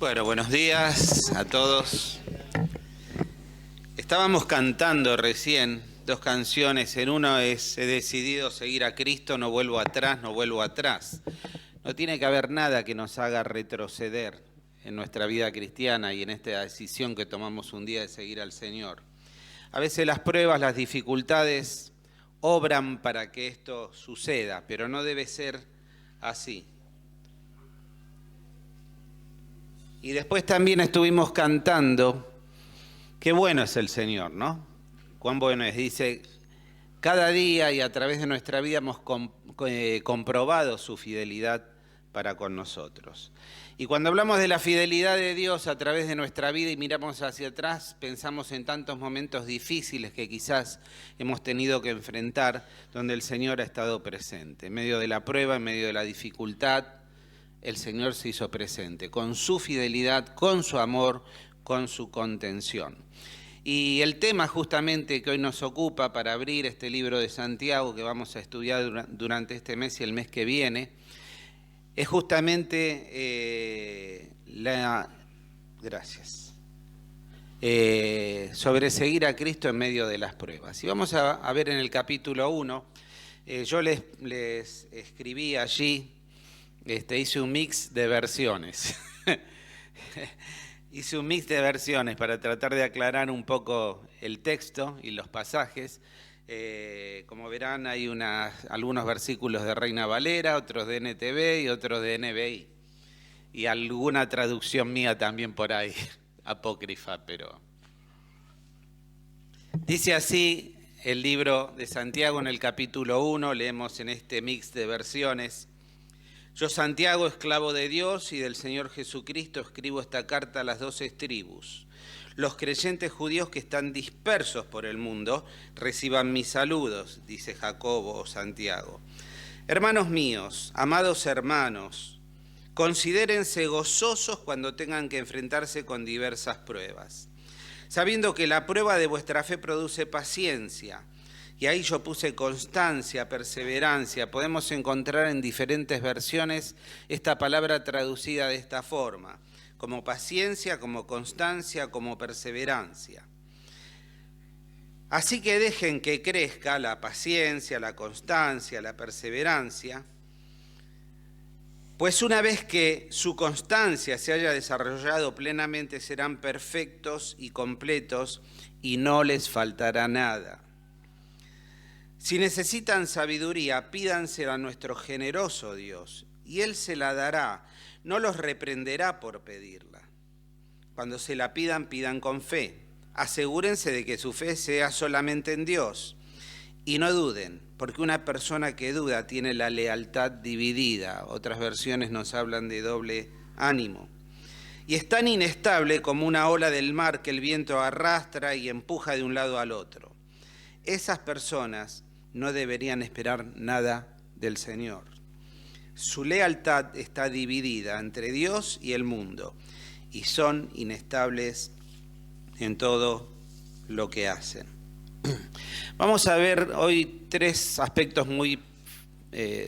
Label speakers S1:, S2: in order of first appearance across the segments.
S1: Bueno, buenos días a todos. Estábamos cantando recién dos canciones. En uno es "He decidido seguir a Cristo, no vuelvo atrás, no vuelvo atrás". No tiene que haber nada que nos haga retroceder en nuestra vida cristiana y en esta decisión que tomamos un día de seguir al Señor. A veces las pruebas, las dificultades obran para que esto suceda, pero no debe ser así. Y después también estuvimos cantando, qué bueno es el Señor, ¿no? Cuán bueno es. Dice, cada día y a través de nuestra vida hemos comprobado su fidelidad para con nosotros. Y cuando hablamos de la fidelidad de Dios a través de nuestra vida y miramos hacia atrás, pensamos en tantos momentos difíciles que quizás hemos tenido que enfrentar, donde el Señor ha estado presente. En medio de la prueba, en medio de la dificultad, el Señor se hizo presente, con su fidelidad, con su amor, con su contención. Y el tema justamente que hoy nos ocupa para abrir este libro de Santiago que vamos a estudiar durante este mes y el mes que viene, es justamente sobre seguir a Cristo en medio de las pruebas. Y vamos a ver en el capítulo 1, yo les escribí allí, hice un mix de versiones. Hice un mix de versiones para tratar de aclarar un poco el texto y los pasajes. Como verán, hay algunos versículos de Reina Valera, otros de NTV y otros de NBI. Y alguna traducción mía también por ahí, apócrifa, pero... Dice así el libro de Santiago en el capítulo 1, leemos en este mix de versiones. Yo, Santiago, esclavo de Dios y del Señor Jesucristo, escribo esta carta a las 12 tribus. Los creyentes judíos que están dispersos por el mundo reciban mis saludos, dice Jacobo o Santiago. Hermanos míos, amados hermanos, considérense gozosos cuando tengan que enfrentarse con diversas pruebas, sabiendo que la prueba de vuestra fe produce paciencia. Y ahí yo puse constancia, perseverancia. Podemos encontrar en diferentes versiones esta palabra traducida de esta forma, como paciencia, como constancia, como perseverancia. Así que dejen que crezca la paciencia, la constancia, la perseverancia, pues una vez que su constancia se haya desarrollado plenamente, serán perfectos y completos y no les faltará nada. Si necesitan sabiduría, pídansela a nuestro generoso Dios, y Él se la dará, no los reprenderá por pedirla. Cuando se la pidan, pidan con fe. Asegúrense de que su fe sea solamente en Dios. Y no duden, porque una persona que duda tiene la lealtad dividida. Otras versiones nos hablan de doble ánimo. Y es tan inestable como una ola del mar que el viento arrastra y empuja de un lado al otro. Esas personas no deberían esperar nada del Señor. Su lealtad está dividida entre Dios y el mundo y son inestables en todo lo que hacen. Vamos a ver hoy tres aspectos muy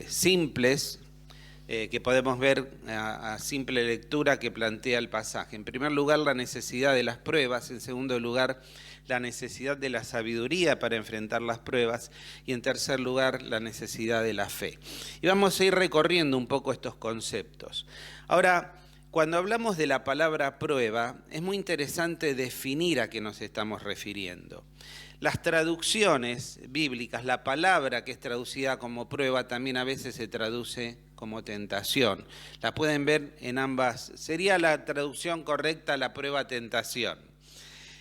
S1: simples que podemos ver a simple lectura que plantea el pasaje. En primer lugar, la necesidad de las pruebas. En segundo lugar, la necesidad de la sabiduría para enfrentar las pruebas. Y en tercer lugar, la necesidad de la fe. Y vamos a ir recorriendo un poco estos conceptos. Ahora, cuando hablamos de la palabra prueba, es muy interesante definir a qué nos estamos refiriendo. Las traducciones bíblicas, la palabra que es traducida como prueba también a veces se traduce como tentación. La pueden ver en ambas. Sería la traducción correcta la prueba tentación.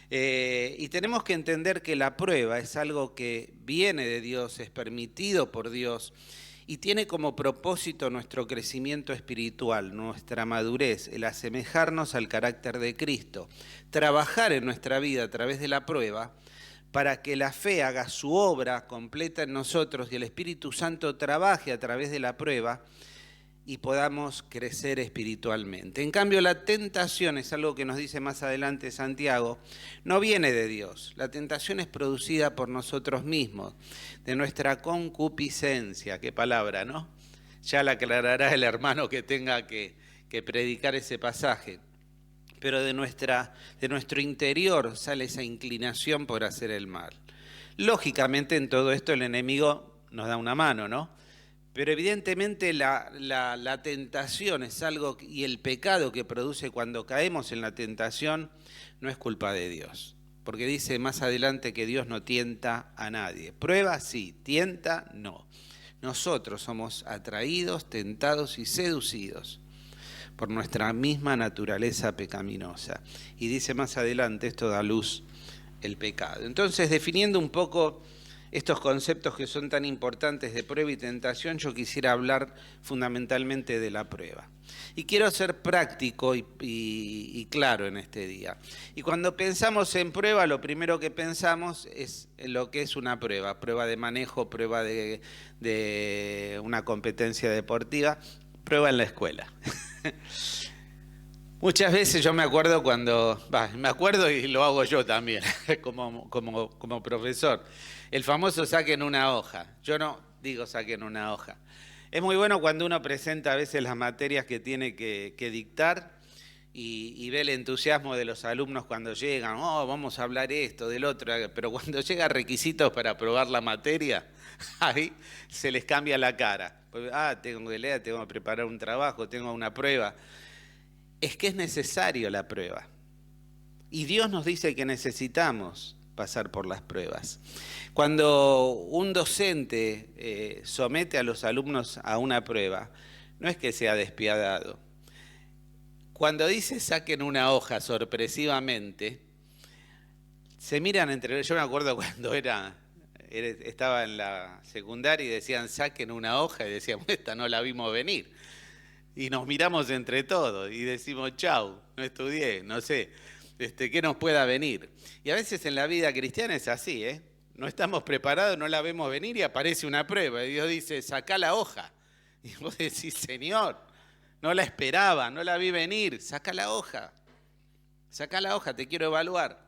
S1: Y tenemos que entender que la prueba es algo que viene de Dios, es permitido por Dios y tiene como propósito nuestro crecimiento espiritual, nuestra madurez, el asemejarnos al carácter de Cristo, trabajar en nuestra vida a través de la prueba para que la fe haga su obra completa en nosotros y el Espíritu Santo trabaje a través de la prueba y podamos crecer espiritualmente. En cambio, la tentación es algo que nos dice más adelante Santiago, no viene de Dios. La tentación es producida por nosotros mismos, de nuestra concupiscencia. Qué palabra, ¿no? Ya la aclarará el hermano que tenga que predicar ese pasaje. pero de nuestro interior sale esa inclinación por hacer el mal. Lógicamente en todo esto el enemigo nos da una mano, ¿no? Pero evidentemente la tentación es algo, y el pecado que produce cuando caemos en la tentación no es culpa de Dios. Porque dice más adelante que Dios no tienta a nadie. Prueba sí, tienta no. Nosotros somos atraídos, tentados y seducidos por nuestra misma naturaleza pecaminosa. Y dice más adelante, esto da luz el pecado. Entonces, definiendo un poco estos conceptos que son tan importantes de prueba y tentación, yo quisiera hablar fundamentalmente de la prueba. Y quiero ser práctico y claro en este día. Y cuando pensamos en prueba, lo primero que pensamos es en lo que es una prueba. Prueba de manejo, prueba de una competencia deportiva, prueba en la escuela. Muchas veces yo me acuerdo me acuerdo y lo hago yo también, como profesor. El famoso saquen una hoja. Yo no digo saquen una hoja. Es muy bueno cuando uno presenta a veces las materias que tiene que dictar y ve el entusiasmo de los alumnos cuando llegan. Oh, vamos a hablar esto, del otro. Pero cuando llega requisitos para aprobar la materia, ahí se les cambia la cara. Tengo que leer, tengo que preparar un trabajo, tengo una prueba. Es que es necesario la prueba. Y Dios nos dice que necesitamos pasar por las pruebas. Cuando un docente somete a los alumnos a una prueba, no es que sea despiadado. Cuando dice saquen una hoja sorpresivamente, se miran entre ellos. Yo me acuerdo cuando estaba en la secundaria y decían saquen una hoja y decíamos esta no la vimos venir. Y nos miramos entre todos y decimos chau, no estudié, no sé, ¿qué nos pueda venir? Y a veces en la vida cristiana es así, no estamos preparados, no la vemos venir y aparece una prueba. Y Dios dice, sacá la hoja. Y vos decís, Señor, no la esperaba, no la vi venir, sacá la hoja, te quiero evaluar.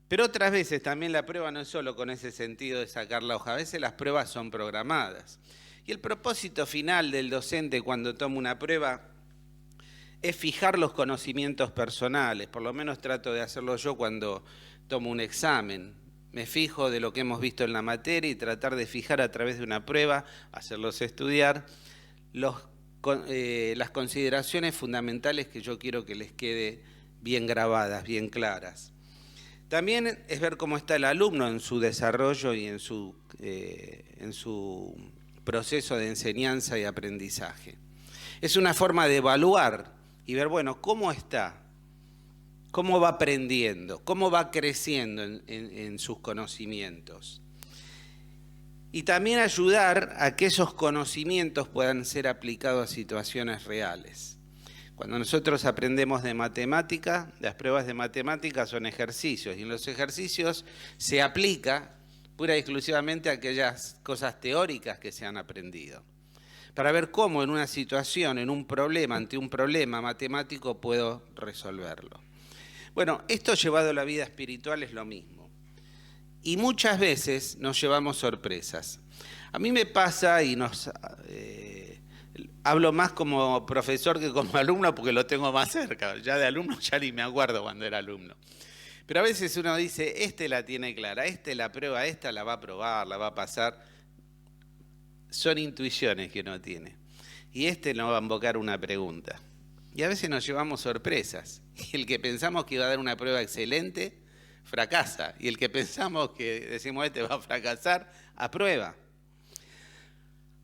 S1: Pero otras veces también la prueba no es solo con ese sentido de sacar la hoja, a veces las pruebas son programadas. Y el propósito final del docente cuando toma una prueba es fijar los conocimientos personales, por lo menos trato de hacerlo yo cuando tomo un examen. Me fijo de lo que hemos visto en la materia y tratar de fijar a través de una prueba, hacerlos estudiar, las consideraciones fundamentales que yo quiero que les quede bien grabadas, bien claras. También es ver cómo está el alumno en su desarrollo y en su proceso de enseñanza y aprendizaje. Es una forma de evaluar y ver, bueno, cómo está, cómo va aprendiendo, cómo va creciendo en sus conocimientos. Y también ayudar a que esos conocimientos puedan ser aplicados a situaciones reales. Cuando nosotros aprendemos de matemática, las pruebas de matemática son ejercicios, y en los ejercicios se aplica pura y exclusivamente a aquellas cosas teóricas que se han aprendido, para ver cómo en una situación, ante un problema matemático puedo resolverlo. Bueno, esto llevado a la vida espiritual es lo mismo. Y muchas veces nos llevamos sorpresas. A mí me pasa, y hablo más como profesor que como alumno porque lo tengo más cerca. Ya de alumno ya ni me acuerdo cuando era alumno. Pero a veces uno dice, la tiene clara, la prueba, la va a probar, la va a pasar. Son intuiciones que uno tiene. Y no va a invocar una pregunta. Y a veces nos llevamos sorpresas. Y el que pensamos que iba a dar una prueba excelente, fracasa. Y el que pensamos que decimos va a fracasar, aprueba.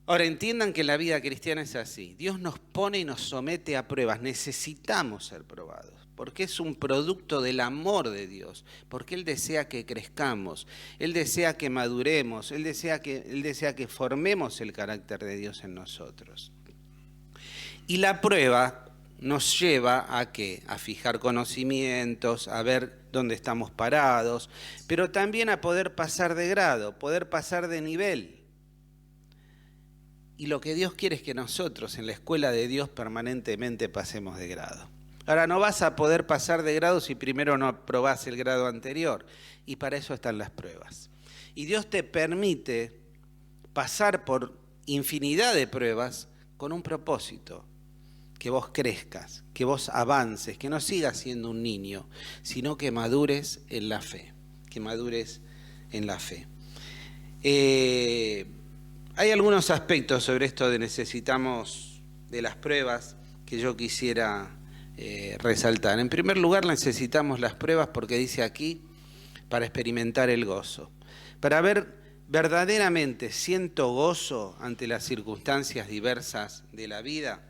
S1: Ahora, entiendan que la vida cristiana es así. Dios nos pone y nos somete a pruebas. Necesitamos ser probados, porque es un producto del amor de Dios, porque Él desea que crezcamos, Él desea que maduremos, Él desea que formemos el carácter de Dios en nosotros. Y la prueba nos lleva ¿a qué? A fijar conocimientos, a ver dónde estamos parados, pero también a poder pasar de grado, poder pasar de nivel. Y lo que Dios quiere es que nosotros en la escuela de Dios permanentemente pasemos de grado. Ahora, no vas a poder pasar de grado si primero no aprobás el grado anterior. Y para eso están las pruebas. Y Dios te permite pasar por infinidad de pruebas con un propósito. que vos crezcas, que vos avances, que no sigas siendo un niño, sino que madures en la fe, que madures en la fe. Hay algunos aspectos sobre esto de necesitamos de las pruebas que yo quisiera resaltar. En primer lugar, necesitamos las pruebas porque dice aquí, para experimentar el gozo, para ver verdaderamente siento gozo ante las circunstancias diversas de la vida.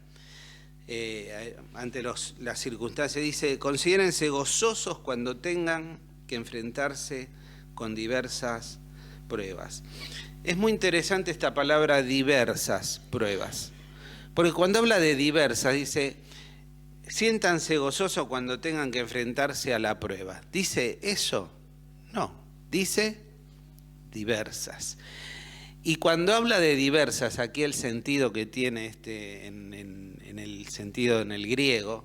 S1: Ante las circunstancias, dice, considérense gozosos cuando tengan que enfrentarse con diversas pruebas. Es muy interesante esta palabra diversas pruebas, porque cuando habla de diversas, dice, siéntanse gozosos cuando tengan que enfrentarse a la prueba. ¿Dice eso? No, dice diversas. Y cuando habla de diversas, aquí el sentido que tiene en el sentido en el griego,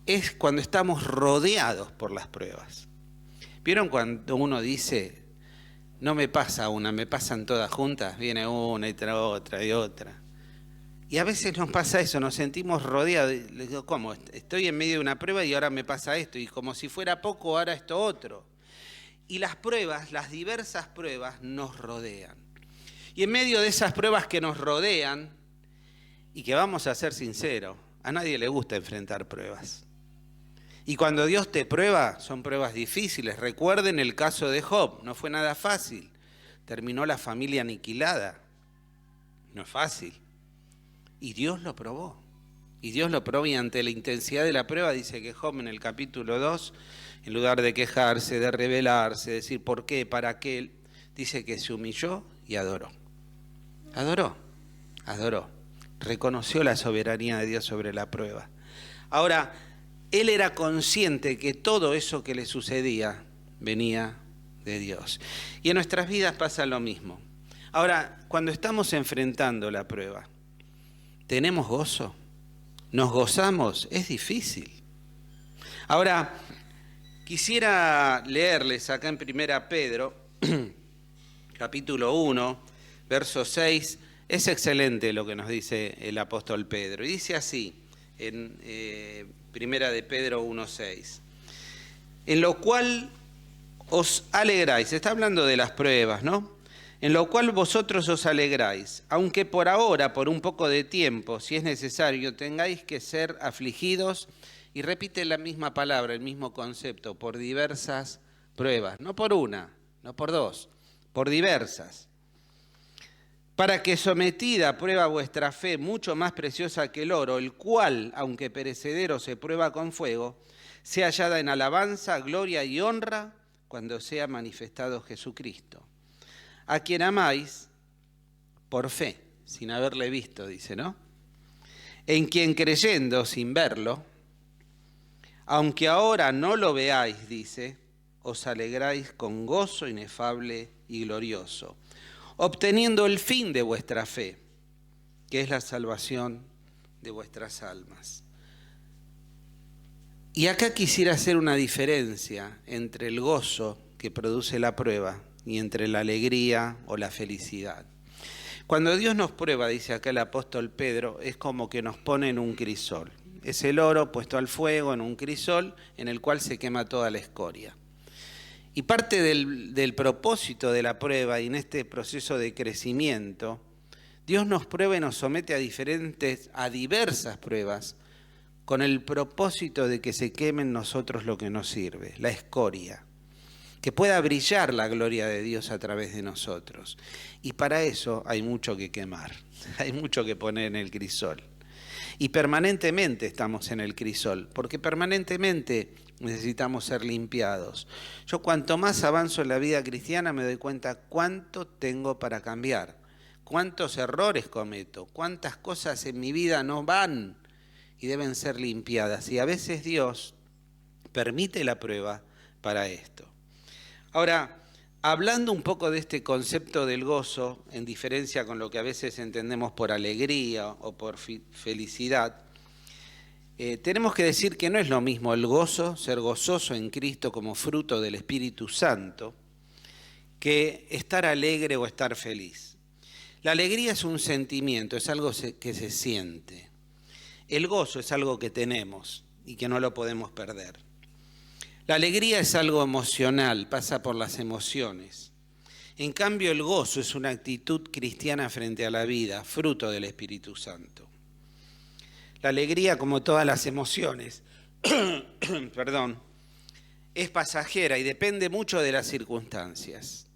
S1: es cuando estamos rodeados por las pruebas. ¿Vieron cuando uno dice, no me pasa una, me pasan todas juntas? Viene una y otra y otra. Y a veces nos pasa eso, nos sentimos rodeados. Le digo, ¿cómo? Estoy en medio de una prueba y ahora me pasa esto. Y como si fuera poco, ahora esto otro. Y las pruebas, las diversas pruebas, nos rodean. Y en medio de esas pruebas que nos rodean, y que vamos a ser sinceros, a nadie le gusta enfrentar pruebas. Y cuando Dios te prueba, son pruebas difíciles. Recuerden el caso de Job, no fue nada fácil. Terminó la familia aniquilada. No es fácil. Y Dios lo probó. Y Dios lo probó y ante la intensidad de la prueba dice que Job en el capítulo 2, en lugar de quejarse, de rebelarse, de decir por qué, para qué, dice que se humilló y adoró. Adoró. Reconoció la soberanía de Dios sobre la prueba. Ahora, él era consciente que todo eso que le sucedía venía de Dios. Y en nuestras vidas pasa lo mismo. Ahora, cuando estamos enfrentando la prueba, ¿tenemos gozo? ¿Nos gozamos? Es difícil. Ahora, quisiera leerles acá en 1 Pedro, capítulo 1, verso 6, es excelente lo que nos dice el apóstol Pedro. Y dice así, en 1 de Pedro 1:6, en lo cual os alegráis, está hablando de las pruebas, ¿no? En lo cual vosotros os alegráis, aunque por ahora, por un poco de tiempo, si es necesario, tengáis que ser afligidos, y repite la misma palabra, el mismo concepto, por diversas pruebas, no por una, no por dos, por diversas. Para que sometida a prueba vuestra fe, mucho más preciosa que el oro, el cual, aunque perecedero se prueba con fuego, sea hallada en alabanza, gloria y honra cuando sea manifestado Jesucristo, a quien amáis por fe, sin haberle visto, dice, ¿no? En quien creyendo sin verlo, aunque ahora no lo veáis, dice, os alegráis con gozo inefable y glorioso, obteniendo el fin de vuestra fe, que es la salvación de vuestras almas. Y acá quisiera hacer una diferencia entre el gozo que produce la prueba y entre la alegría o la felicidad. Cuando Dios nos prueba, dice acá el apóstol Pedro, es como que nos pone en un crisol. Es el oro puesto al fuego en un crisol en el cual se quema toda la escoria. Y parte del propósito de la prueba y en este proceso de crecimiento, Dios nos prueba y nos somete a diversas pruebas con el propósito de que se queme en nosotros lo que nos sirve, la escoria, que pueda brillar la gloria de Dios a través de nosotros. Y para eso hay mucho que quemar, hay mucho que poner en el crisol. Y permanentemente estamos en el crisol, porque permanentemente necesitamos ser limpiados. Yo cuanto más avanzo en la vida cristiana me doy cuenta cuánto tengo para cambiar, cuántos errores cometo, cuántas cosas en mi vida no van y deben ser limpiadas. Y a veces Dios permite la prueba para esto. Ahora, hablando un poco de este concepto del gozo, en diferencia con lo que a veces entendemos por alegría o por felicidad, tenemos que decir que no es lo mismo el gozo, ser gozoso en Cristo como fruto del Espíritu Santo, que estar alegre o estar feliz. La alegría es un sentimiento, es algo que se siente. El gozo es algo que tenemos y que no lo podemos perder. La alegría es algo emocional, pasa por las emociones. En cambio, el gozo es una actitud cristiana frente a la vida, fruto del Espíritu Santo. La alegría, como todas las emociones, perdón, es pasajera y depende mucho de las circunstancias.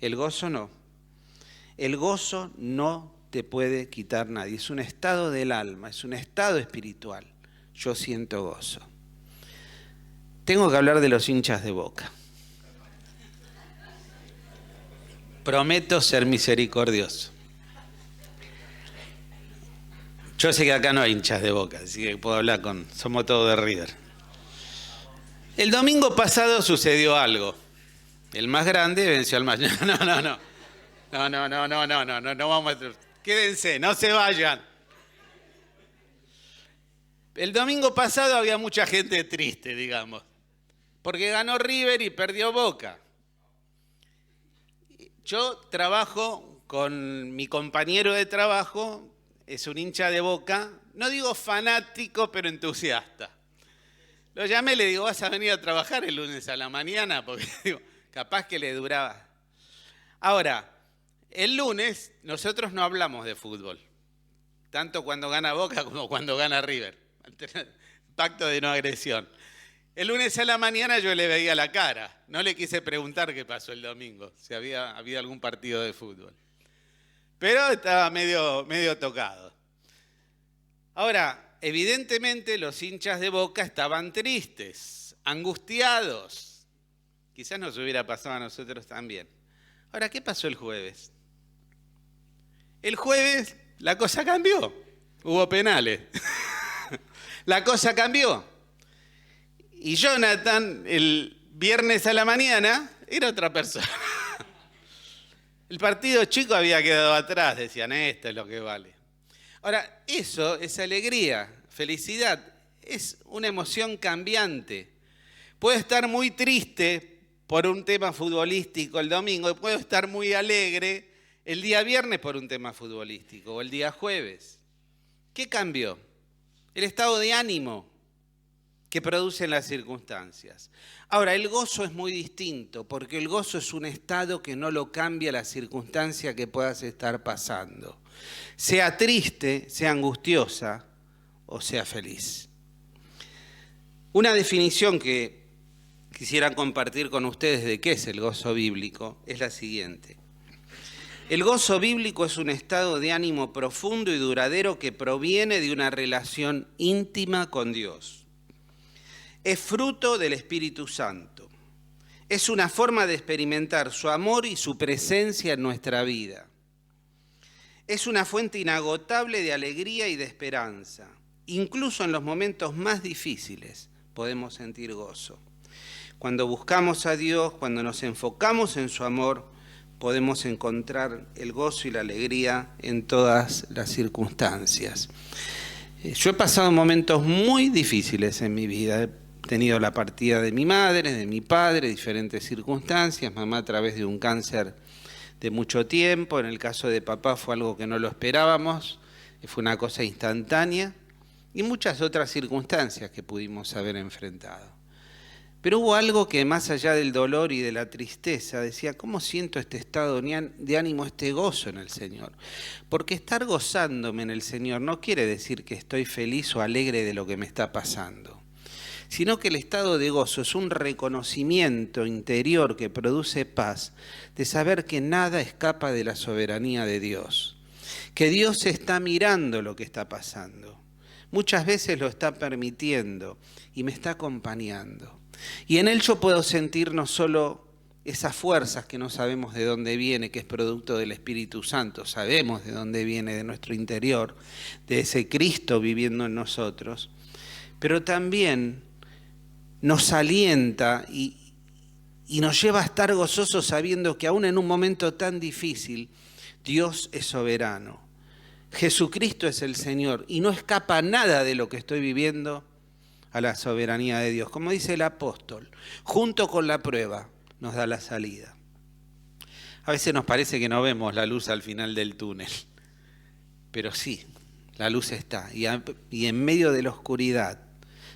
S1: El gozo no. El gozo no te puede quitar nadie. Es un estado del alma, es un estado espiritual. Yo siento gozo. Tengo que hablar de los hinchas de Boca. Prometo ser misericordioso. Yo sé que acá no hay hinchas de Boca, así que puedo hablar somos todos de River. El domingo pasado sucedió algo. El más grande venció al más... No vamos a... Quédense, no se vayan. El domingo pasado había mucha gente triste, digamos, porque ganó River y perdió Boca. Yo trabajo con mi compañero de trabajo, es un hincha de Boca, no digo fanático, pero entusiasta. Lo llamé y le digo, ¿vas a venir a trabajar el lunes a la mañana? Porque digo, capaz que le duraba. Ahora, el lunes nosotros no hablamos de fútbol, tanto cuando gana Boca como cuando gana River. Pacto de no agresión. El lunes a la mañana yo le veía la cara. No le quise preguntar qué pasó el domingo, si había algún partido de fútbol. Pero estaba medio tocado. Ahora, evidentemente los hinchas de Boca estaban tristes, angustiados. Quizás nos hubiera pasado a nosotros también. Ahora, ¿qué pasó el jueves? El jueves la cosa cambió. Hubo penales. La cosa cambió. Y Jonathan, el viernes a la mañana, era otra persona. El partido chico había quedado atrás, decían, esto es lo que vale. Ahora, esa alegría, felicidad, es una emoción cambiante. Puedo estar muy triste por un tema futbolístico el domingo, puedo estar muy alegre el día viernes por un tema futbolístico o el día jueves. ¿Qué cambió? El estado de ánimo que producen las circunstancias. Ahora, el gozo es muy distinto, porque el gozo es un estado que no lo cambia la circunstancia que puedas estar pasando. Sea triste, sea angustiosa o sea feliz. Una definición que quisiera compartir con ustedes de qué es el gozo bíblico es la siguiente. El gozo bíblico es un estado de ánimo profundo y duradero que proviene de una relación íntima con Dios. Es fruto del Espíritu Santo. Es una forma de experimentar su amor y su presencia en nuestra vida. Es una fuente inagotable de alegría y de esperanza. Incluso en los momentos más difíciles podemos sentir gozo. Cuando buscamos a Dios, cuando nos enfocamos en su amor, podemos encontrar el gozo y la alegría en todas las circunstancias. Yo he pasado momentos muy difíciles en mi vida. He tenido la partida de mi madre, de mi padre, diferentes circunstancias. Mamá a través de un cáncer de mucho tiempo. En el caso de papá fue algo que no lo esperábamos. Fue una cosa instantánea. Y muchas otras circunstancias que pudimos haber enfrentado. Pero hubo algo que más allá del dolor y de la tristeza decía, ¿cómo siento este estado de ánimo, este gozo en el Señor? Porque estar gozándome en el Señor no quiere decir que estoy feliz o alegre de lo que me está pasando, sino que el estado de gozo es un reconocimiento interior que produce paz, de saber que nada escapa de la soberanía de Dios, que Dios está mirando lo que está pasando, muchas veces lo está permitiendo y me está acompañando. Y en él yo puedo sentir no solo esas fuerzas que no sabemos de dónde viene, que es producto del Espíritu Santo, sabemos de dónde viene, de nuestro interior, de ese Cristo viviendo en nosotros, pero también nos alienta y nos lleva a estar gozosos sabiendo que aún en un momento tan difícil, Dios es soberano. Jesucristo es el Señor y no escapa nada de lo que estoy viviendo a la soberanía de Dios. Como dice el apóstol, junto con la prueba nos da la salida. A veces nos parece que no vemos la luz al final del túnel, pero sí, la luz está. Y en medio de la oscuridad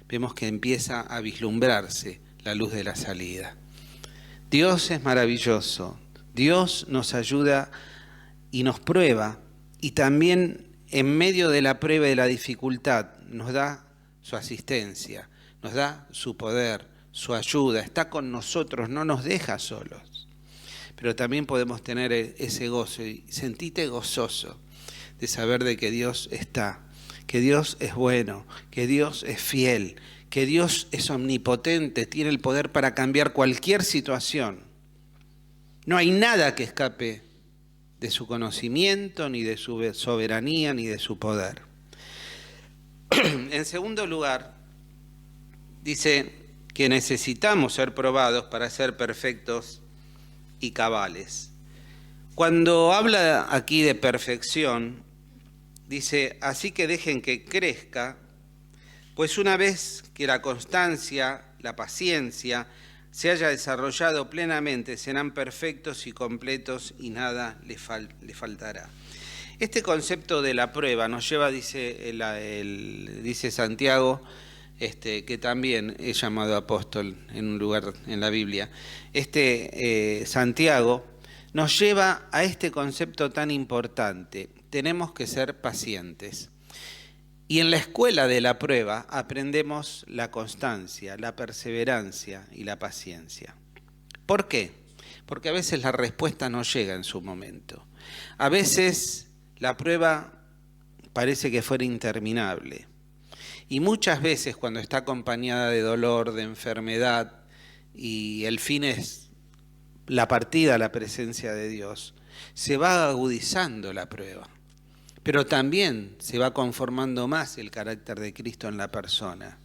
S1: vemos que empieza a vislumbrarse la luz de la salida. Dios es maravilloso. Dios nos ayuda y nos prueba, y también en medio de la prueba y de la dificultad nos da su asistencia, nos da su poder, su ayuda, está con nosotros, no nos deja solos. Pero también podemos tener ese gozo y sentirte gozoso de saber de que Dios está, que Dios es bueno, que Dios es fiel, que Dios es omnipotente, tiene el poder para cambiar cualquier situación. No hay nada que escape de su conocimiento, ni de su soberanía, ni de su poder. En segundo lugar, dice que necesitamos ser probados para ser perfectos y cabales. Cuando habla aquí de perfección, dice, así que dejen que crezca, pues una vez que la constancia, la paciencia, se haya desarrollado plenamente, serán perfectos y completos y nada le faltará. Este concepto de la prueba nos lleva, dice Santiago, que también es llamado apóstol en un lugar en la Biblia. Santiago nos lleva a este concepto tan importante. Tenemos que ser pacientes. Y en la escuela de la prueba aprendemos la constancia, la perseverancia y la paciencia. ¿Por qué? Porque a veces la respuesta no llega en su momento. A veces la prueba parece que fuera interminable. Y muchas veces cuando está acompañada de dolor, de enfermedad, y el fin es la partida a la presencia de Dios, se va agudizando la prueba. Pero también se va conformando más el carácter de Cristo en la persona.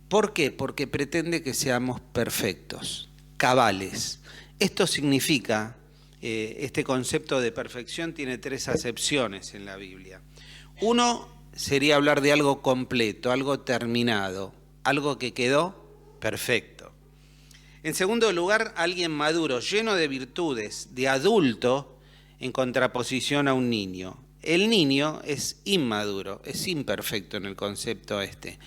S1: ¿Por qué? Porque pretende que seamos perfectos, cabales. Esto significa, este concepto de perfección tiene 3 acepciones en la Biblia. Uno sería hablar de algo completo, algo terminado, algo que quedó perfecto. En segundo lugar, alguien maduro, lleno de virtudes, de adulto, en contraposición a un niño. El niño es inmaduro, es imperfecto en el concepto este.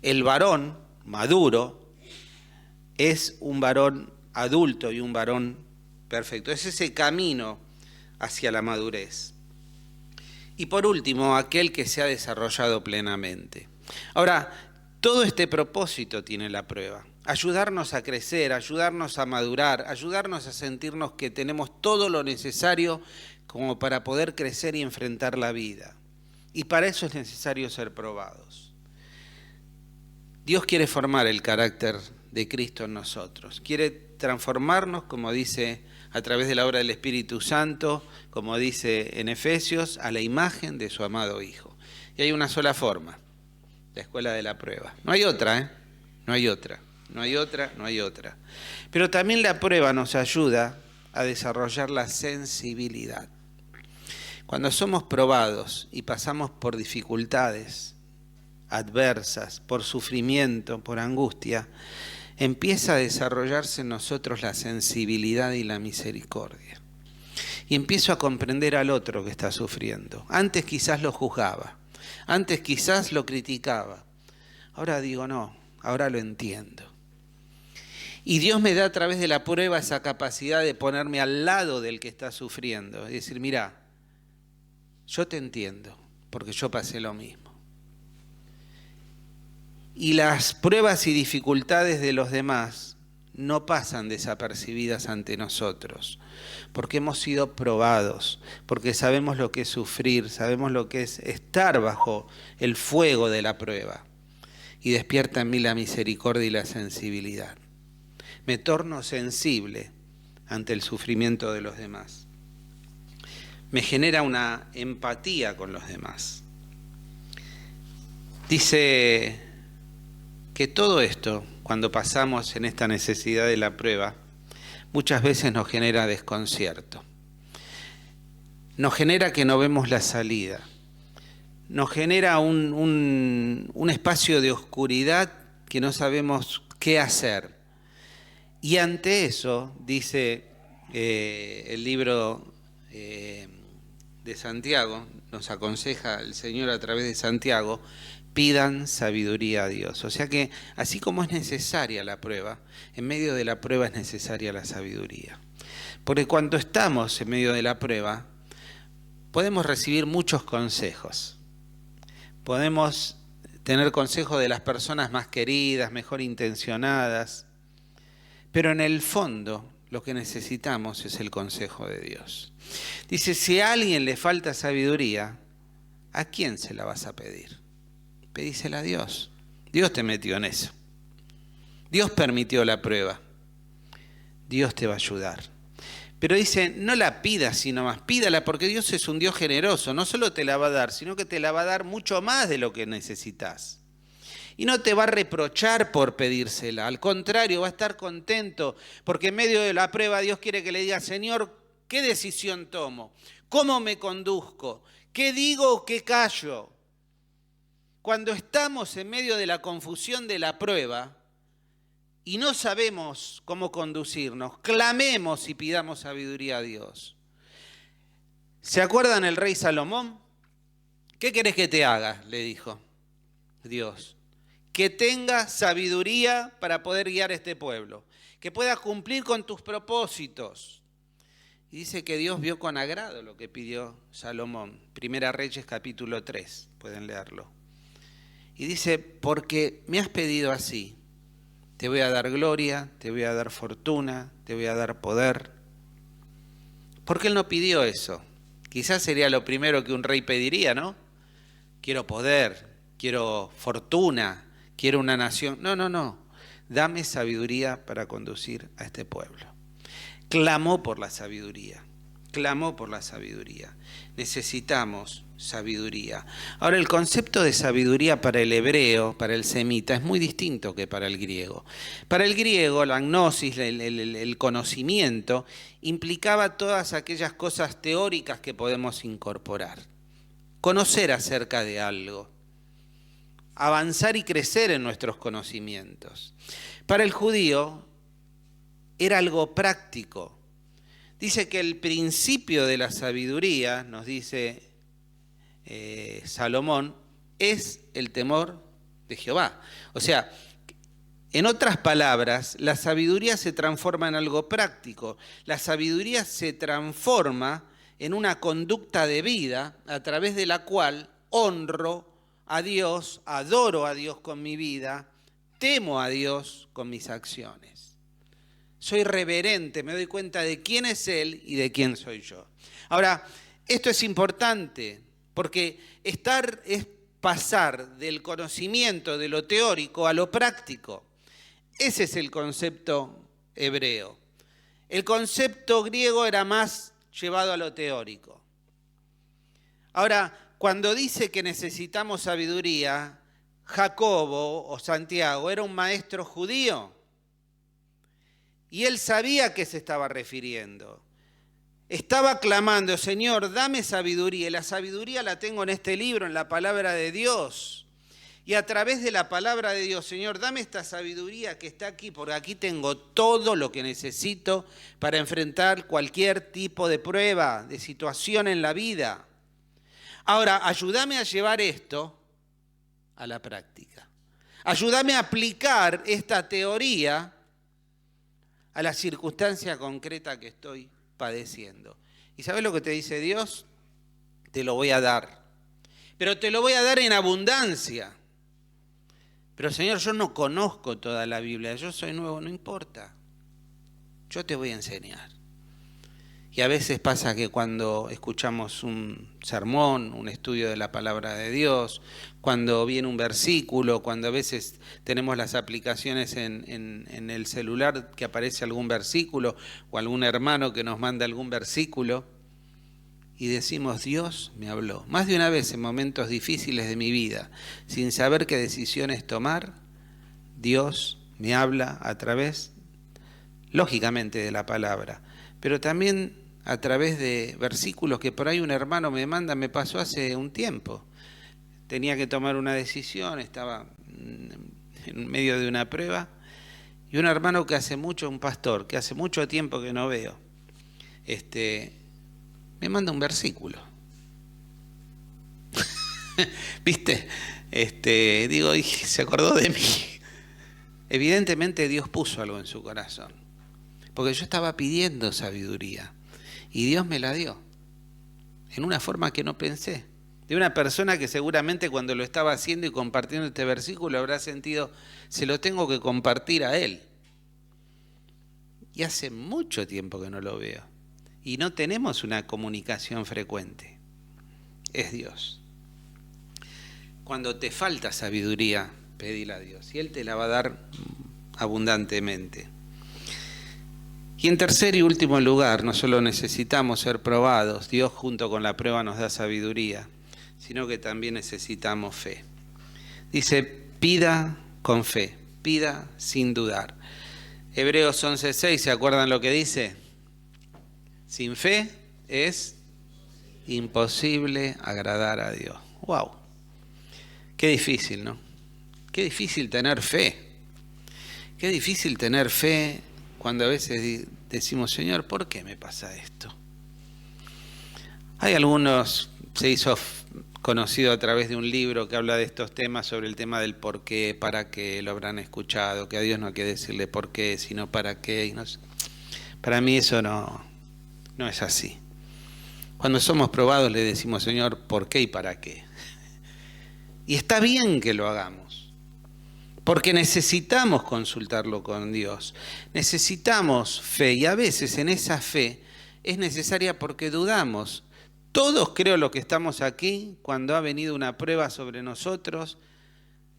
S1: El varón maduro es un varón adulto y un varón perfecto. Es ese camino hacia la madurez. Y por último, aquel que se ha desarrollado plenamente. Ahora, todo este propósito tiene la prueba. Ayudarnos a crecer, ayudarnos a madurar, ayudarnos a sentirnos que tenemos todo lo necesario como para poder crecer y enfrentar la vida. Y para eso es necesario ser probados. Dios quiere formar el carácter de Cristo en nosotros. Quiere transformarnos, como dice, a través de la obra del Espíritu Santo, como dice en Efesios, a la imagen de su amado Hijo. Y hay una sola forma, la escuela de la prueba. No hay otra, ¿eh? No hay otra. No hay otra, no hay otra. Pero también la prueba nos ayuda a desarrollar la sensibilidad. Cuando somos probados y pasamos por dificultades adversas, por sufrimiento, por angustia, empieza a desarrollarse en nosotros la sensibilidad y la misericordia. Y empiezo a comprender al otro que está sufriendo. Antes quizás lo juzgaba, antes quizás lo criticaba. Ahora digo no, ahora lo entiendo. Y Dios me da a través de la prueba esa capacidad de ponerme al lado del que está sufriendo y decir, mira, yo te entiendo, porque yo pasé lo mismo. Y las pruebas y dificultades de los demás no pasan desapercibidas ante nosotros, porque hemos sido probados, porque sabemos lo que es sufrir, sabemos lo que es estar bajo el fuego de la prueba. Y despierta en mí la misericordia y la sensibilidad. Me torno sensible ante el sufrimiento de los demás. Me genera una empatía con los demás. Dice que todo esto, cuando pasamos en esta necesidad de la prueba, muchas veces nos genera desconcierto. Nos genera que no vemos la salida. Nos genera un espacio de oscuridad que no sabemos qué hacer. Y ante eso, dice el libro de de Santiago, nos aconseja el Señor a través de Santiago, pidan sabiduría a Dios. O sea que así como es necesaria la prueba, en medio de la prueba es necesaria la sabiduría. Porque cuando estamos en medio de la prueba, podemos recibir muchos consejos. Podemos tener consejos de las personas más queridas, mejor intencionadas, pero en el fondo lo que necesitamos es el consejo de Dios. Dice, si a alguien le falta sabiduría, ¿a quién se la vas a pedir? Pedísela a Dios. Dios te metió en eso. Dios permitió la prueba. Dios te va a ayudar. Pero dice, no la pidas sino más, pídala porque Dios es un Dios generoso. No solo te la va a dar, sino que te la va a dar mucho más de lo que necesitas. Y no te va a reprochar por pedírsela. Al contrario, va a estar contento porque en medio de la prueba Dios quiere que le diga, Señor, ¿qué decisión tomo? ¿Cómo me conduzco? ¿Qué digo o qué callo? Cuando estamos en medio de la confusión de la prueba y no sabemos cómo conducirnos, clamemos y pidamos sabiduría a Dios. ¿Se acuerdan el rey Salomón? ¿Qué querés que te haga? Le dijo Dios. Que tenga sabiduría para poder guiar a este pueblo, que pueda cumplir con tus propósitos. Y dice que Dios vio con agrado lo que pidió Salomón. Primera Reyes capítulo 3, pueden leerlo. Y dice, porque me has pedido así, te voy a dar gloria, te voy a dar fortuna, te voy a dar poder. ¿Por qué él no pidió eso? Quizás sería lo primero que un rey pediría, ¿no? Quiero poder, quiero fortuna, quiero una nación. No. Dame sabiduría para conducir a este pueblo. Clamó por la sabiduría. Clamó por la sabiduría. Necesitamos sabiduría. Ahora, el concepto de sabiduría para el hebreo, para el semita, es muy distinto que para el griego. Para el griego, la gnosis, el conocimiento, implicaba todas aquellas cosas teóricas que podemos incorporar. Conocer acerca de algo. Avanzar y crecer en nuestros conocimientos. Para el judío era algo práctico. Dice que el principio de la sabiduría, nos dice Salomón, es el temor de Jehová. O sea, en otras palabras, la sabiduría se transforma en algo práctico. La sabiduría se transforma en una conducta de vida a través de la cual honro a Dios, adoro a Dios con mi vida, temo a Dios con mis acciones. Soy reverente, me doy cuenta de quién es Él y de quién soy yo. Ahora, esto es importante porque es pasar del conocimiento de lo teórico a lo práctico. Ese es el concepto hebreo. El concepto griego era más llevado a lo teórico. Ahora, cuando dice que necesitamos sabiduría, Jacobo o Santiago era un maestro judío y él sabía a qué se estaba refiriendo. Estaba clamando, Señor, dame sabiduría. Y la sabiduría la tengo en este libro, en la palabra de Dios. Y a través de la palabra de Dios, Señor, dame esta sabiduría que está aquí, porque aquí tengo todo lo que necesito para enfrentar cualquier tipo de prueba, de situación en la vida. Ahora, ayúdame a llevar esto a la práctica. Ayúdame a aplicar esta teoría a la circunstancia concreta que estoy padeciendo. ¿Y sabes lo que te dice Dios? Te lo voy a dar. Pero te lo voy a dar en abundancia. Pero Señor, yo no conozco toda la Biblia, yo soy nuevo, no importa. Yo te voy a enseñar. Y a veces pasa que cuando escuchamos un sermón, un estudio de la palabra de Dios, cuando viene un versículo, cuando a veces tenemos las aplicaciones en el celular que aparece algún versículo o algún hermano que nos manda algún versículo y decimos, Dios me habló. Más de una vez en momentos difíciles de mi vida, sin saber qué decisiones tomar, Dios me habla a través, lógicamente, de la palabra, pero también a través de versículos que por ahí un hermano me manda, me pasó hace un tiempo. Tenía que tomar una decisión, estaba en medio de una prueba, y un hermano que hace mucho, un pastor, que hace mucho tiempo que no veo, me manda un versículo. ¿Viste? Digo, y se acordó de mí. Evidentemente Dios puso algo en su corazón, porque yo estaba pidiendo sabiduría y Dios me la dio, en una forma que no pensé. De una persona que seguramente cuando lo estaba haciendo y compartiendo este versículo habrá sentido, se lo tengo que compartir a él. Y hace mucho tiempo que no lo veo. Y no tenemos una comunicación frecuente. Es Dios. Cuando te falta sabiduría, pedíla a Dios. Y Él te la va a dar abundantemente. Y en tercer y último lugar, no solo necesitamos ser probados, Dios junto con la prueba nos da sabiduría, sino que también necesitamos fe. Dice, pida con fe, pida sin dudar. Hebreos 11:6, ¿se acuerdan lo que dice? Sin fe es imposible agradar a Dios. ¡Wow! Qué difícil, ¿no? Qué difícil tener fe. Qué difícil tener fe cuando a veces decimos, Señor, ¿por qué me pasa esto? Hay algunos, se hizo conocido a través de un libro que habla de estos temas, sobre el tema del por qué, para qué, lo habrán escuchado, que a Dios no hay que decirle por qué, sino para qué. Y no sé. Para mí eso no es así. Cuando somos probados le decimos, Señor, ¿por qué y para qué? Y está bien que lo hagamos, porque necesitamos consultarlo con Dios. Necesitamos fe, y a veces en esa fe es necesaria porque dudamos. Todos, creo, los que estamos aquí, cuando ha venido una prueba sobre nosotros,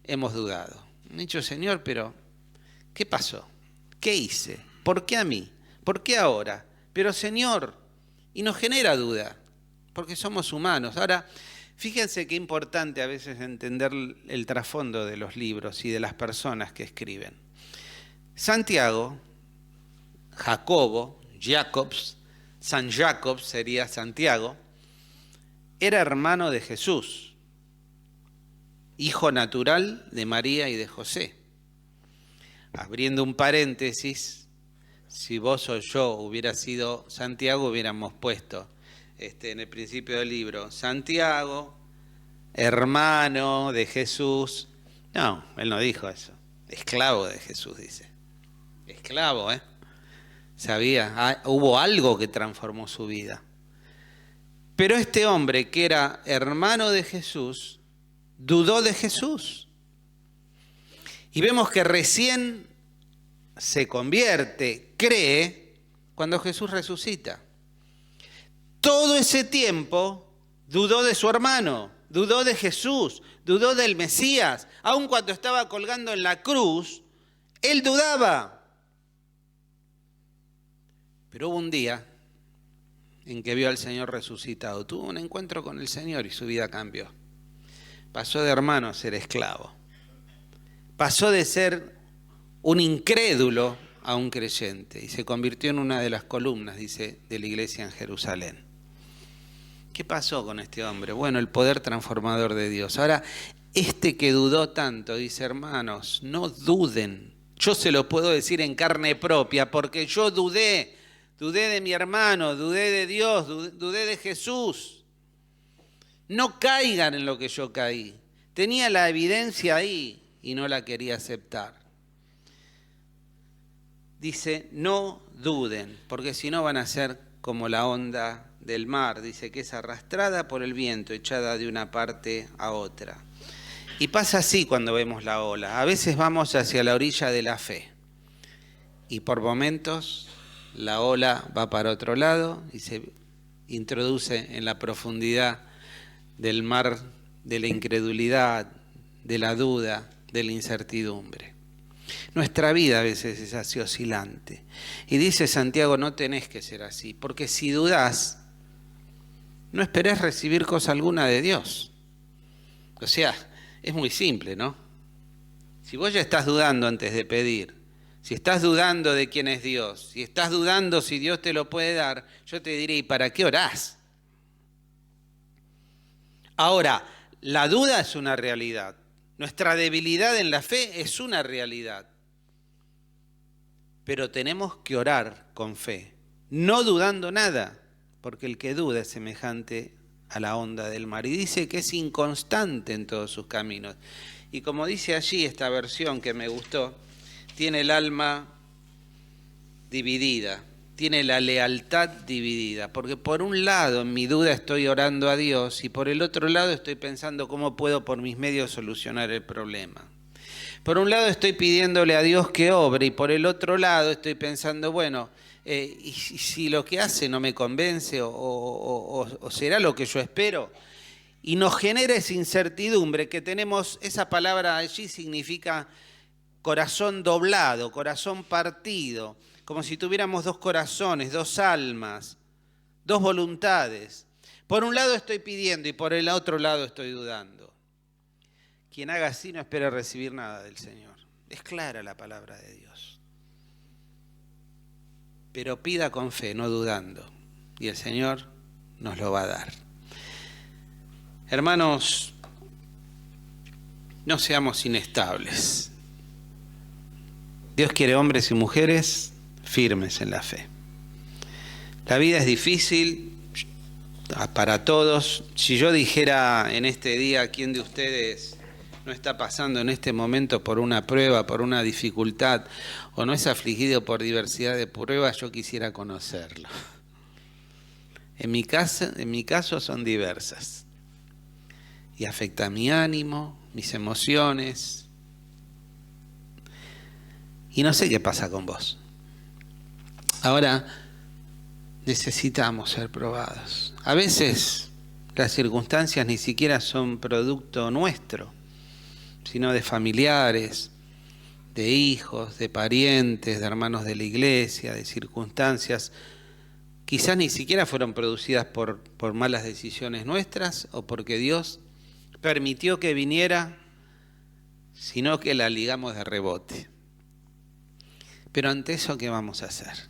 S1: hemos dudado. Han dicho, Señor, pero ¿qué pasó? ¿Qué hice? ¿Por qué a mí? ¿Por qué ahora? Pero Señor, y nos genera duda, porque somos humanos. Ahora, fíjense qué importante a veces entender el trasfondo de los libros y de las personas que escriben. Santiago, Jacobo, Jacobs, San Jacobs sería Santiago, era hermano de Jesús, hijo natural de María y de José. Abriendo un paréntesis, si vos o yo hubiera sido Santiago, hubiéramos puesto en el principio del libro, Santiago, hermano de Jesús. No, él no dijo eso. Esclavo de Jesús, dice. Esclavo, Sabía, hubo algo que transformó su vida. Pero este hombre que era hermano de Jesús, dudó de Jesús. Y vemos que recién se convierte, cree, cuando Jesús resucita. Todo ese tiempo dudó de su hermano, dudó de Jesús, dudó del Mesías. Aun cuando estaba colgando en la cruz, él dudaba. Pero hubo un día en que vio al Señor resucitado. Tuvo un encuentro con el Señor y su vida cambió. Pasó de hermano a ser esclavo. Pasó de ser un incrédulo a un creyente y se convirtió en una de las columnas, dice, de la iglesia en Jerusalén. ¿Qué pasó con este hombre? Bueno, el poder transformador de Dios. Ahora, este que dudó tanto, dice, hermanos, no duden. Yo se lo puedo decir en carne propia, porque yo dudé de mi hermano, dudé de Dios, dudé de Jesús. No caigan en lo que yo caí. Tenía la evidencia ahí y no la quería aceptar. Dice, no duden, porque si no van a ser como la onda del mar. Dice que es arrastrada por el viento, echada de una parte a otra. Y pasa así cuando vemos la ola. A veces vamos hacia la orilla de la fe y por momentos la ola va para otro lado y se introduce en la profundidad del mar de la incredulidad, de la duda, de la incertidumbre. Nuestra vida a veces es así oscilante. Y dice Santiago, no tenés que ser así, porque si dudás, no esperés recibir cosa alguna de Dios. O sea, es muy simple, ¿no? Si vos ya estás dudando antes de pedir, si estás dudando de quién es Dios, si estás dudando si Dios te lo puede dar, yo te diré, ¿y para qué orás? Ahora, la duda es una realidad. Nuestra debilidad en la fe es una realidad. Pero tenemos que orar con fe, no dudando nada, porque el que duda es semejante a la onda del mar. Y dice que es inconstante en todos sus caminos. Y como dice allí esta versión que me gustó, tiene el alma dividida, tiene la lealtad dividida. Porque por un lado en mi duda estoy orando a Dios y por el otro lado estoy pensando cómo puedo por mis medios solucionar el problema. Por un lado estoy pidiéndole a Dios que obre y por el otro lado estoy pensando, bueno, y si lo que hace no me convence o será lo que yo espero. Y nos genera esa incertidumbre que tenemos, esa palabra allí significa corazón doblado, corazón partido, como si tuviéramos dos corazones, dos almas, dos voluntades. Por un lado estoy pidiendo y por el otro lado estoy dudando. Quien haga así no espera recibir nada del Señor. Es clara la palabra de Dios. Pero pida con fe, no dudando, y el Señor nos lo va a dar. Hermanos, no seamos inestables. Dios quiere hombres y mujeres firmes en la fe. La vida es difícil para todos. Si yo dijera en este día quién de ustedes no está pasando en este momento por una prueba, por una dificultad, o no es afligido por diversidad de pruebas, yo quisiera conocerlo. En mi caso son diversas. Y afecta mi ánimo, mis emociones. Y no sé qué pasa con vos. Ahora, necesitamos ser probados. A veces las circunstancias ni siquiera son producto nuestro, sino de familiares, de hijos, de parientes, de hermanos de la iglesia, de circunstancias. Quizás ni siquiera fueron producidas por malas decisiones nuestras o porque Dios permitió que viniera, sino que la ligamos de rebote. Pero ante eso, ¿qué vamos a hacer?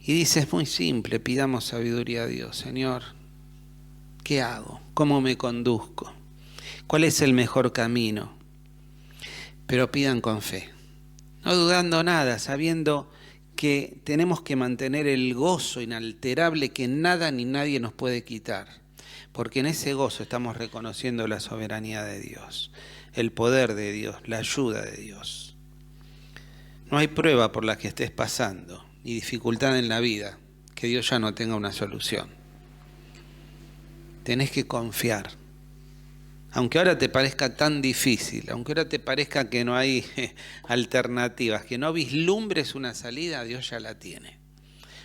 S1: Y dice, es muy simple, pidamos sabiduría a Dios. Señor, ¿qué hago? ¿Cómo me conduzco? ¿Cuál es el mejor camino? Pero pidan con fe, no dudando nada, sabiendo que tenemos que mantener el gozo inalterable que nada ni nadie nos puede quitar. Porque en ese gozo estamos reconociendo la soberanía de Dios, el poder de Dios, la ayuda de Dios. No hay prueba por la que estés pasando, ni dificultad en la vida, que Dios ya no tenga una solución. Tenés que confiar. Aunque ahora te parezca tan difícil, aunque ahora te parezca que no hay alternativas, que no vislumbres una salida, Dios ya la tiene.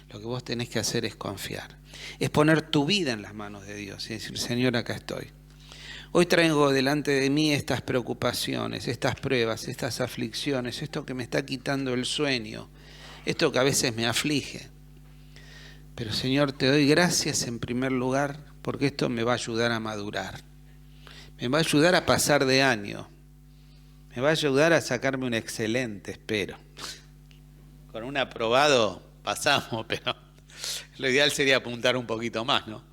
S1: Lo que vos tenés que hacer es confiar. Es poner tu vida en las manos de Dios y decir, Señor, acá estoy. Hoy traigo delante de mí estas preocupaciones, estas pruebas, estas aflicciones, esto que me está quitando el sueño, esto que a veces me aflige. Pero Señor, te doy gracias en primer lugar porque esto me va a ayudar a madurar. Me va a ayudar a pasar de año. Me va a ayudar a sacarme un excelente, espero. Con un aprobado pasamos, pero lo ideal sería apuntar un poquito más, ¿no?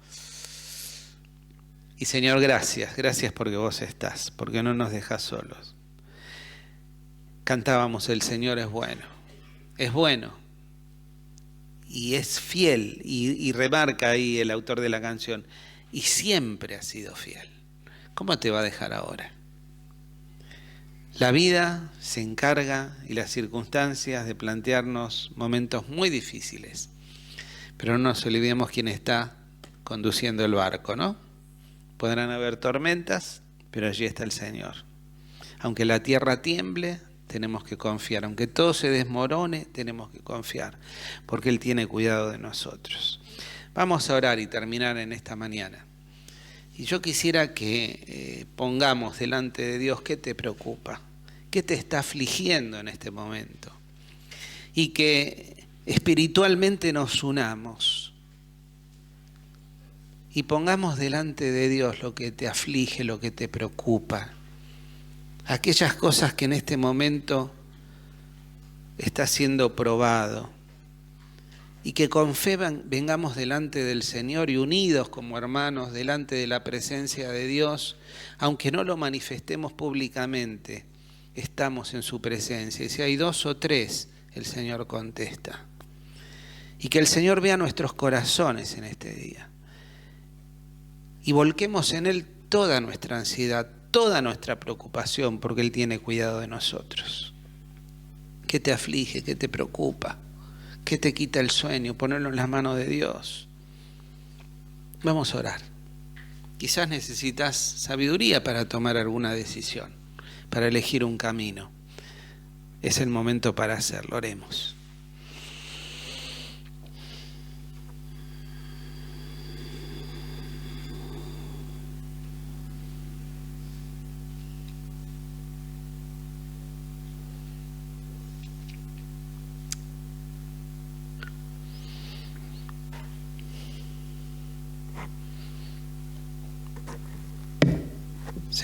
S1: Y Señor, gracias porque vos estás, porque no nos dejas solos. Cantábamos, el Señor es bueno y es fiel, y remarca ahí el autor de la canción, y siempre ha sido fiel. ¿Cómo te va a dejar ahora? La vida se encarga y las circunstancias de plantearnos momentos muy difíciles, pero no nos olvidemos quién está conduciendo el barco, ¿no? Podrán haber tormentas, pero allí está el Señor. Aunque la tierra tiemble, tenemos que confiar. Aunque todo se desmorone, tenemos que confiar, porque Él tiene cuidado de nosotros. Vamos a orar y terminar en esta mañana. Y yo quisiera que pongamos delante de Dios qué te preocupa, qué te está afligiendo en este momento. Y que espiritualmente nos unamos y pongamos delante de Dios lo que te aflige, lo que te preocupa. Aquellas cosas que en este momento está siendo probado. Y que con fe vengamos delante del Señor y unidos como hermanos delante de la presencia de Dios, aunque no lo manifestemos públicamente, estamos en su presencia. Y si hay 2 o 3, el Señor contesta. Y que el Señor vea nuestros corazones en este día. y volquemos en Él toda nuestra ansiedad, toda nuestra preocupación, porque Él tiene cuidado de nosotros. ¿Qué te aflige? ¿Qué te preocupa? ¿Qué te quita el sueño? Ponerlo en las manos de Dios. Vamos a orar. Quizás necesitas sabiduría para tomar alguna decisión, para elegir un camino. Es el momento para hacerlo. Oremos.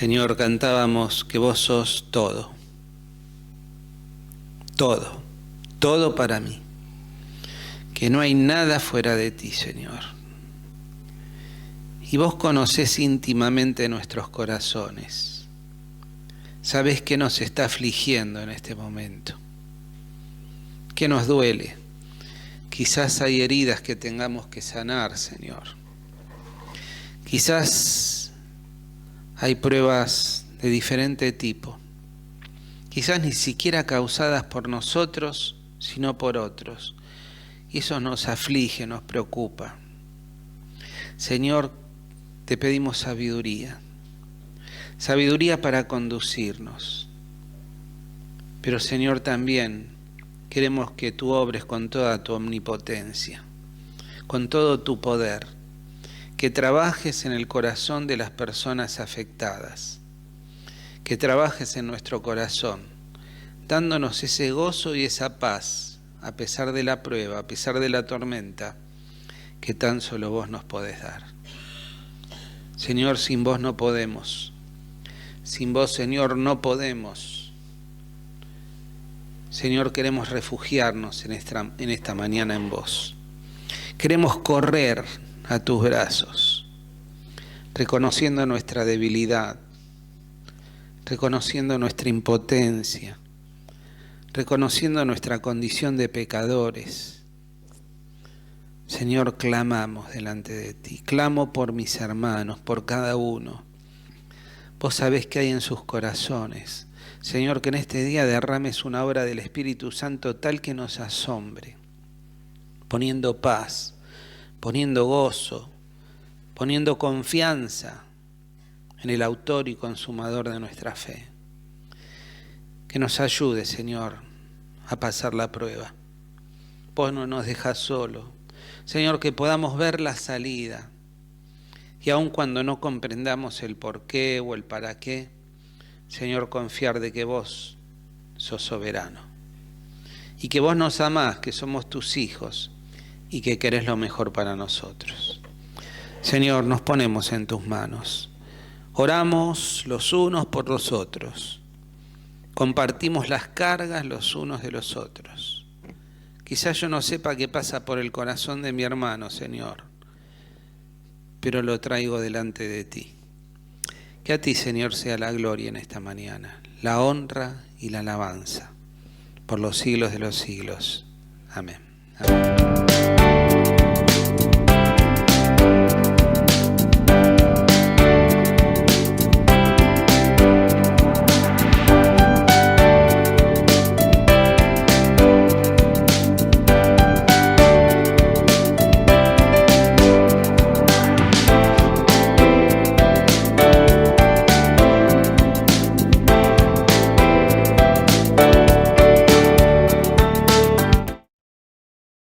S1: Señor, cantábamos que vos sos todo, todo, todo para mí, que no hay nada fuera de ti, Señor. Y vos conocés íntimamente nuestros corazones, sabés qué nos está afligiendo en este momento, qué nos duele. Quizás hay heridas que tengamos que sanar, Señor. Quizás hay pruebas de diferente tipo, quizás ni siquiera causadas por nosotros, sino por otros. Y eso nos aflige, nos preocupa. Señor, te pedimos sabiduría, sabiduría para conducirnos. Pero Señor, también queremos que tú obres con toda tu omnipotencia, con todo tu poder, que trabajes en el corazón de las personas afectadas, que trabajes en nuestro corazón, dándonos ese gozo y esa paz, a pesar de la prueba, a pesar de la tormenta, que tan solo vos nos podés dar. Señor, sin vos no podemos. Sin vos, Señor, no podemos. Señor, queremos refugiarnos en esta mañana en vos. Queremos correr a tus brazos, reconociendo nuestra debilidad, reconociendo nuestra impotencia, reconociendo nuestra condición de pecadores. Señor, clamamos delante de ti, clamo por mis hermanos, por cada uno. Vos sabés qué hay en sus corazones. Señor, que en este día derrames una obra del Espíritu Santo tal que nos asombre, poniendo paz, poniendo gozo, poniendo confianza en el autor y consumador de nuestra fe. Que nos ayude, Señor, a pasar la prueba. Vos no nos dejas solo. Señor, que podamos ver la salida. Y aun cuando no comprendamos el por qué o el para qué, Señor, confiar de que vos sos soberano. Y que vos nos amás, que somos tus hijos, y que querés lo mejor para nosotros. Señor, nos ponemos en tus manos. Oramos los unos por los otros. Compartimos las cargas los unos de los otros. Quizás yo no sepa qué pasa por el corazón de mi hermano, Señor, pero lo traigo delante de ti. Que a ti, Señor, sea la gloria en esta mañana, la honra y la alabanza, por los siglos de los siglos. Amén. Amén.